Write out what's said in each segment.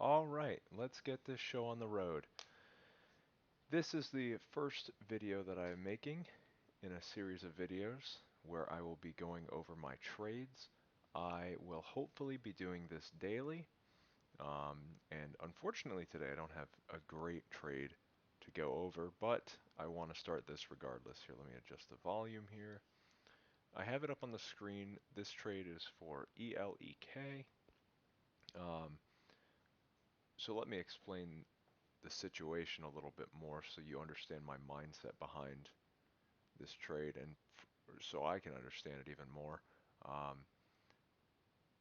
All right, let's get this show on the road. This is the first video that I am making in a series of videos where I will be going over my trades. I will hopefully be doing this daily, and unfortunately today I don't have a great trade to go over, but I want to start this regardless. Here, let me adjust the volume here. I have it up on the screen. This trade is for ELEK. Um, so let me explain the situation a little bit more so you understand my mindset behind this trade and so I can understand it even more, um,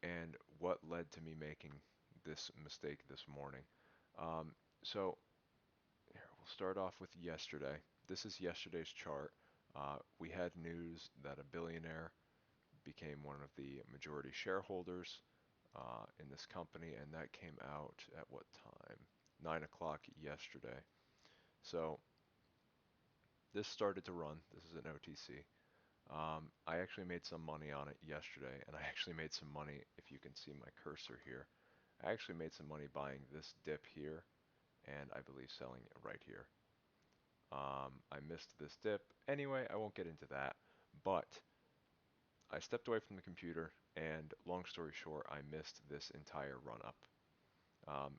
and what led to me making this mistake this morning. So here, we'll start off with yesterday. This is yesterday's chart. We had news that a billionaire became one of the majority shareholders in this company, and that came out at what time? 9 o'clock yesterday. So this started to run. This is an OTC. I actually made some money on it yesterday, and I actually made some money, if you can see my cursor here. I actually made some money buying this dip here, and I believe selling it right here. I missed this dip. Anyway, I won't get into that, but I stepped away from the computer, and long story short, I missed this entire run up.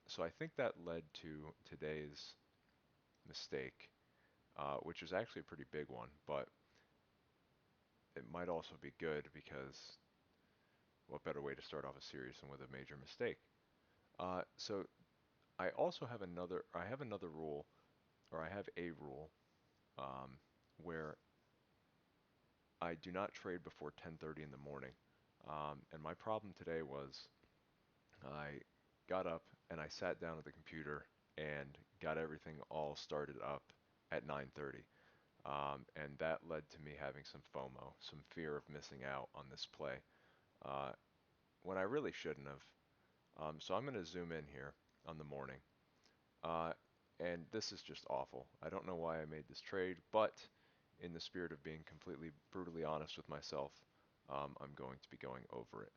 So I think that led to today's mistake, which is actually a pretty big one, but it might also be good because what better way to start off a series than with a major mistake? So I have another rule, or I have a rule, where I do not trade before 10:30 in the morning. And my problem today was I got up and I sat down at the computer and got everything all started up at 9:30. And that led to me having some FOMO, some fear of missing out on this play, uh, when I really shouldn't have. So I'm going to zoom in here on the morning. Uh, and this is just awful. I don't know why I made this trade, but in the spirit of being completely brutally honest with myself, I'm going to be going over it.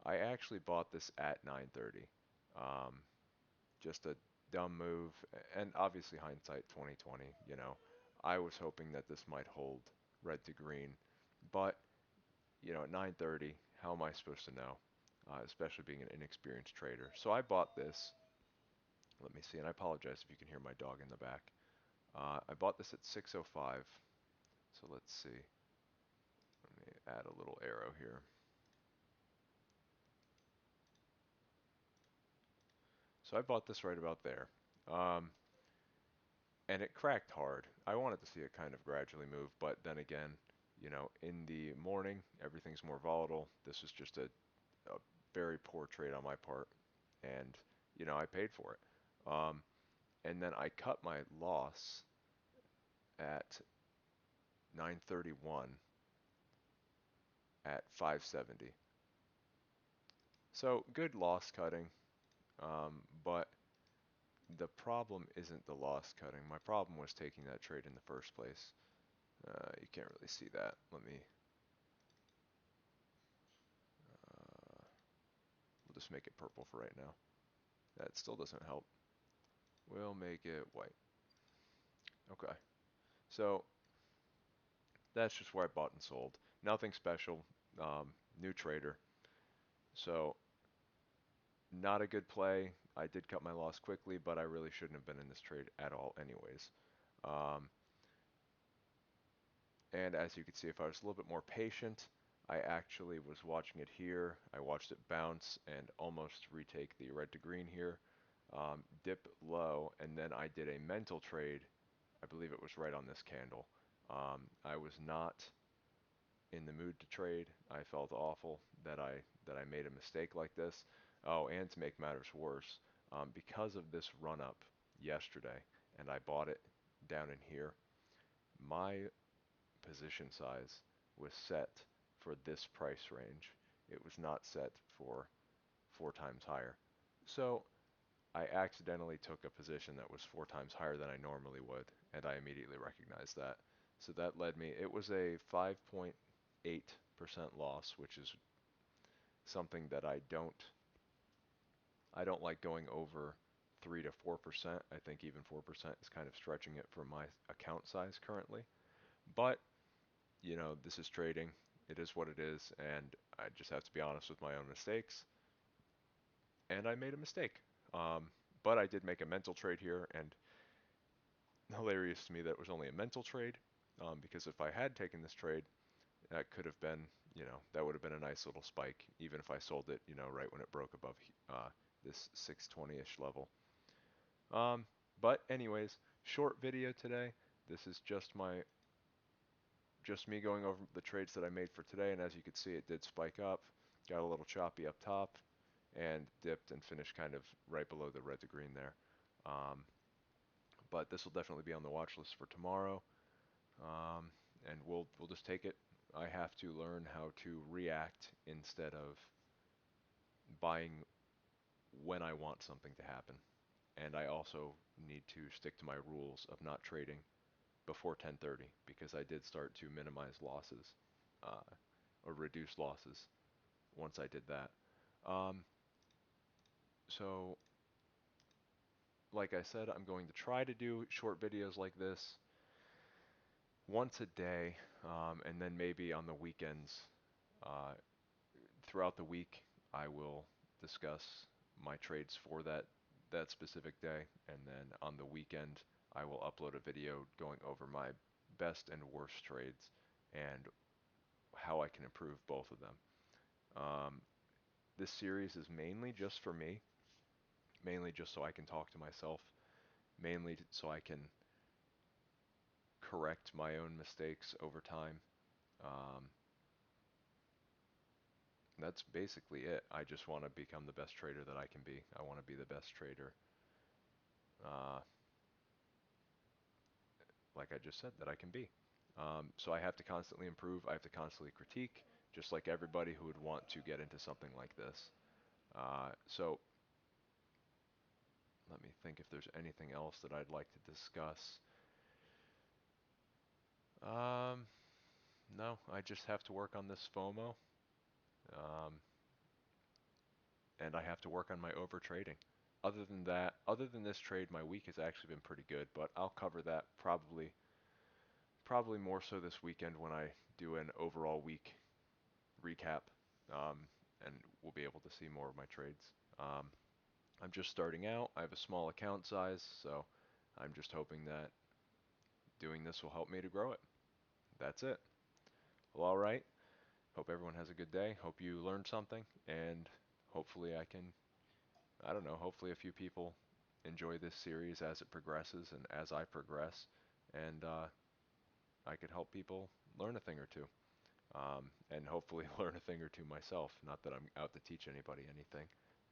I actually bought this at 9:30. Um, just a dumb move, and obviously hindsight 2020, you know. I was hoping that this might hold red to green, but at 9:30, how am I supposed to know? Especially being an inexperienced trader. So I bought this. Let me see, and I apologize if you can hear my dog in the back. I bought this at 6:05. So let's see. Let me add a little arrow here. So I bought this right about there. Um, and it cracked hard. I wanted to see it kind of gradually move, but then again, in the morning, everything's more volatile. This was just a very poor trade on my part, and I paid for it. And then I cut my loss at 9:31 at 570. So good loss cutting, but the problem isn't the loss cutting. My problem was taking that trade in the first place. You can't really see that. We'll just make it purple for right now. That still doesn't help. We'll make it white. Okay. So that's just where I bought and sold. Nothing special. New trader. So not a good play. I did cut my loss quickly, but I really shouldn't have been in this trade at all anyways. Um, and as you can see, if I was a little bit more patient, I actually was watching it here. I watched it bounce and almost retake the red to green here. Dip low, and then I did a mental trade. I believe it was right on this candle. I was not in the mood to trade. I felt awful that I made a mistake like this. Oh, and to make matters worse, because of this run up yesterday, and I bought it down in here, my position size was set for this price range. It was not set for 4 times higher. So I accidentally took a position that was 4 times higher than I normally would, and I immediately recognized that. So that led me, it was a 5.8% loss, which is something that I don't like going over. 3 to 4%. I think even 4% is kind of stretching it for my account size currently. But, this is trading. It is what it is, and I just have to be honest with my own mistakes. And I made a mistake. Um, but I did make a mental trade here, and hilarious to me that it was only a mental trade, because if I had taken this trade, that could have been, that would have been a nice little spike, even if I sold it, right when it broke above this 620-ish level. Um, but anyways, short video today. This is just me going over the trades that I made for today, and as you can see, it did spike up, got a little choppy up top, and dipped and finished kind of right below the red to green there. Um, but this will definitely be on the watch list for tomorrow, and we'll just take it. I have to learn how to react instead of buying when I want something to happen. And I also need to stick to my rules of not trading before 10:30 because I did start to minimize losses, uh, or reduce losses once I did that. Um, so, like I said, I'm going to try to do short videos like this once a day, and then maybe on the weekends. Uh, Throughout the week, I will discuss my trades for that specific day, and then on the weekend, I will upload a video going over my best and worst trades and how I can improve both of them. Um, this series is mainly just for me, mainly just so I can talk to myself, mainly so I can correct my own mistakes over time. Um, that's basically it. I just want to become the best trader that I can be. I want to be the best trader, uh, like I just said, that I can be. So I have to constantly improve. I have to constantly critique, just like everybody who would want to get into something like this. So let me think if there's anything else that I'd like to discuss. Um, no, I just have to work on this FOMO, um, and I have to work on my over trading. Other than that, other than this trade, my week has actually been pretty good, but I'll cover that probably more so this weekend when I do an overall week recap, um, and we'll be able to see more of my trades. Um, I'm just starting out. I have a small account size, so I'm just hoping that doing this will help me to grow it. That's it. Well, all right. Hope everyone has a good day. Hope you learned something, and hopefully I don't know, hopefully a few people enjoy this series as it progresses and as I progress, and I could help people learn a thing or two, and hopefully learn a thing or two myself. Not that I'm out to teach anybody anything,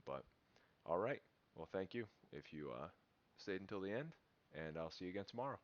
but all right. Well, thank you if you stayed until the end, and I'll see you again tomorrow.